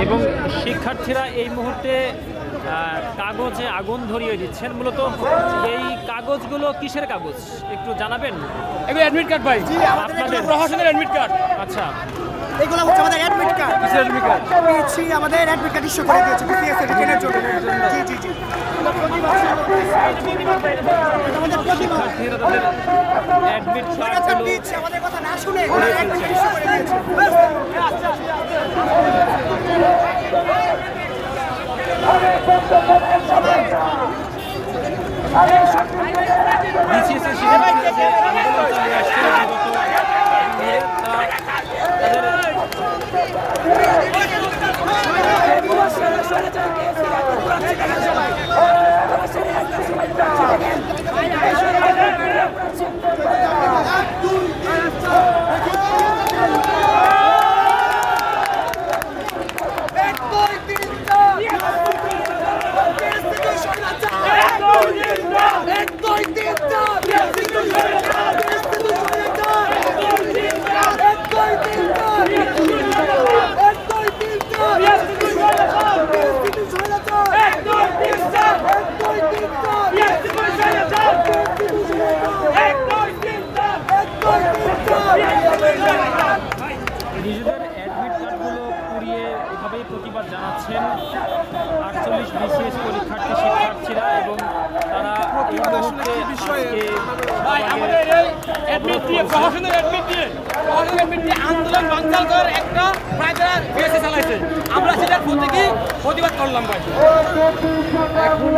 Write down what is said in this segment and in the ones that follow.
এবং শিক্ষার্থীরা এই মুহূর্তে কাগজে আগুন ধরিয়ে দিচ্ছেন। মূলত এই কাগজগুলো কিসের কাগজ একটু জানাবেন? এগুলো অ্যাডমিট কার্ড ভাই, আপনাদের প্রশাসনের অ্যাডমিট কার্ড। আচ্ছা, এগুলো হচ্ছে আমাদের অ্যাডমিট কার্ড। কিসের অ্যাডমিট কার্ড? পিএসসি আমাদের অ্যাডমিট কার্ড ইস্যু করে দিয়েছে বিসিএস রিটেনের জন্য। জি জি জি, আমাদের প্রতিবাদ শিক্ষার্থীরা তাদের অ্যাডমিট কার্ডগুলো দিচ্ছে, আমাদের কথা না শুনে অ্যাডমিট কার্ড ইস্যু করে দিয়েছে। বিসিএসের শিক্ষার্থীরা যে আন্দোলন চালিয়ে আসছে বিগত দিনে, নিজেদের অ্যাডমিট কার্ডগুলো পুড়িয়ে এভাবেই প্রতিবাদ জানাচ্ছেন 48 বিসিএস পরীক্ষার্থী শিক্ষার্থীরা। এবং তারা এই মুহূর্তে আন্দোলন বানচাল করার একটা প্রায় তারা বিএসএ চালাইছে, আমরা সেটার প্রতীকী প্রতিবাদ করলাম ভাই। এখন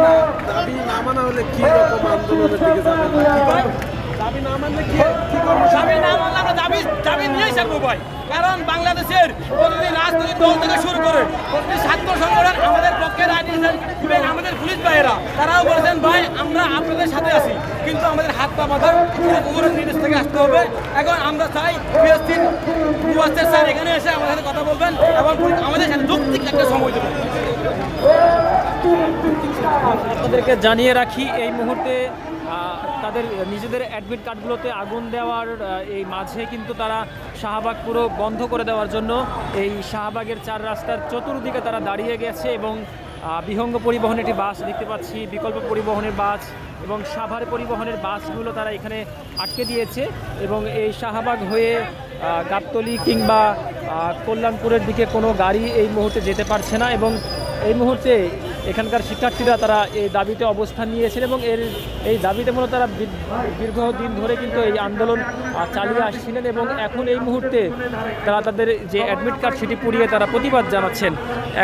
দাবি না মানা হলে কি রকম আন্দোলনের দিকে যাবেন? দাবি না মানলে কি দাবি না মানলে আমরা দাবি নিয়েই থাকবো ভাই। কারণ বাংলাদেশের প্রতিটি রাজনৈতিক দল থেকে শুরু করে প্রতিটি ছাত্র সংগঠন আমাদের পক্ষে রাজনীতি, আমাদের পুলিশ ভাইয়েরা তারাও বলেছেন ভাই আমরা আপনাদের সাথে আছি, কিন্তু আমাদের হাত পা বাঁধার উপরের নির্দেশ থেকে আসতে হবে। এখন আমরা চাই পিএসসির মুবাস্সির স্যার এখানে এসে আমাদের সাথে কথা বলবেন এবং আমাদের সাথে যৌক্তিক একটা সময় দেবেন। আপনাদেরকে জানিয়ে রাখি এই মুহূর্তে তাদের নিজেদের অ্যাডমিট কার্ডগুলোতে আগুন দেওয়ার এই মাঝে কিন্তু তারা শাহবাগ পুরো বন্ধ করে দেওয়ার জন্য এই শাহবাগের 4 রাস্তার চতুর্দিকে তারা দাঁড়িয়ে গেছে। এবং বিহঙ্গ পরিবহনের একটি বাস দেখতে পাচ্ছি, বিকল্প পরিবহনের বাস এবং সাভার পরিবহনের বাসগুলো তারা এখানে আটকে দিয়েছে। এবং এই শাহবাগ হয়ে গাবতলী কিংবা কল্যাণপুরের দিকে কোনো গাড়ি এই মুহূর্তে যেতে পারছে না। এবং এই মুহূর্তে এখানকার শিক্ষার্থীরা তারা এই দাবিতে অবস্থান নিয়েছেন এবং এই দাবিতে মূলত তারা দীর্ঘদিন ধরে কিন্তু এই আন্দোলন চালিয়ে আসছিলেন। এবং এখন এই মুহূর্তে তারা তাদের যে অ্যাডমিট কার্ড সেটি পুড়িয়ে তারা প্রতিবাদ জানাচ্ছেন।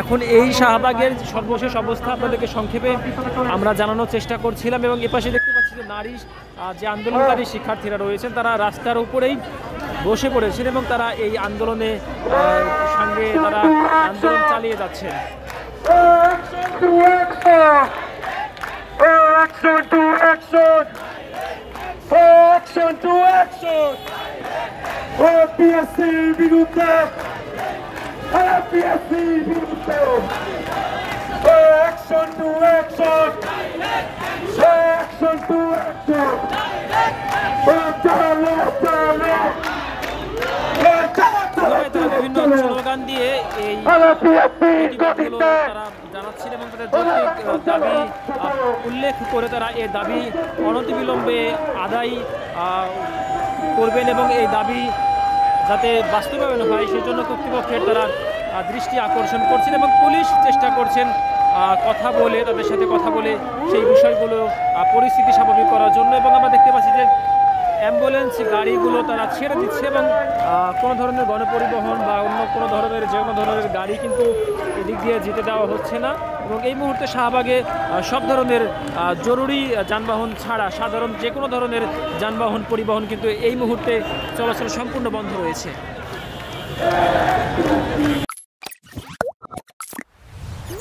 এখন এই শাহবাগের সর্বশেষ অবস্থা আপনাদেরকে সংক্ষেপে আমরা জানানোর চেষ্টা করছিলাম। এবং এপাশে দেখতে পাচ্ছি যে নারী যে আন্দোলনকারী শিক্ষার্থীরা রয়েছেন তারা রাস্তার উপরেই বসে পড়েছেন এবং তারা এই আন্দোলনে সঙ্গে তারা আন্দোলন চালিয়ে যাচ্ছেন। Action to action! Action to action! Action to action! PSC বিরুদ্ধে! PSC বিরুদ্ধে! Action to action! Action to action! বিভিন্ন স্লোগান দিয়ে এই প্রতিবাদগুলো তারা জানাচ্ছেন এবং তাদের যৌক্তিক দাবি উল্লেখ করে তারা এই দাবি অনতিবিলম্বে আদায় করবেন এবং এই দাবি যাতে বাস্তবায়ন হয় সেজন্য কর্তৃপক্ষের তারা দৃষ্টি আকর্ষণ করছেন এবং পুলিশ চেষ্টা করছেন কথা বলে তাদের সাথে কথা বলে সেই বিষয়গুলো পরিস্থিতি স্বাভাবিক করার জন্য। এবং আমরা দেখতে পাচ্ছি যে অ্যাম্বুলেন্স গাড়িগুলো তারা ছেড়ে দিচ্ছে এবং কোনো ধরনের গণপরিবহন বা অন্য কোনো ধরনের যে কোনো ধরনের গাড়ি কিন্তু এদিক দিয়ে যেতে দেওয়া হচ্ছে না। এবং এই মুহূর্তে শাহবাগে সব ধরনের জরুরি যানবাহন ছাড়া সাধারণ যে কোনো ধরনের যানবাহন পরিবহন কিন্তু এই মুহূর্তে চলাচল সম্পূর্ণ বন্ধ রয়েছে।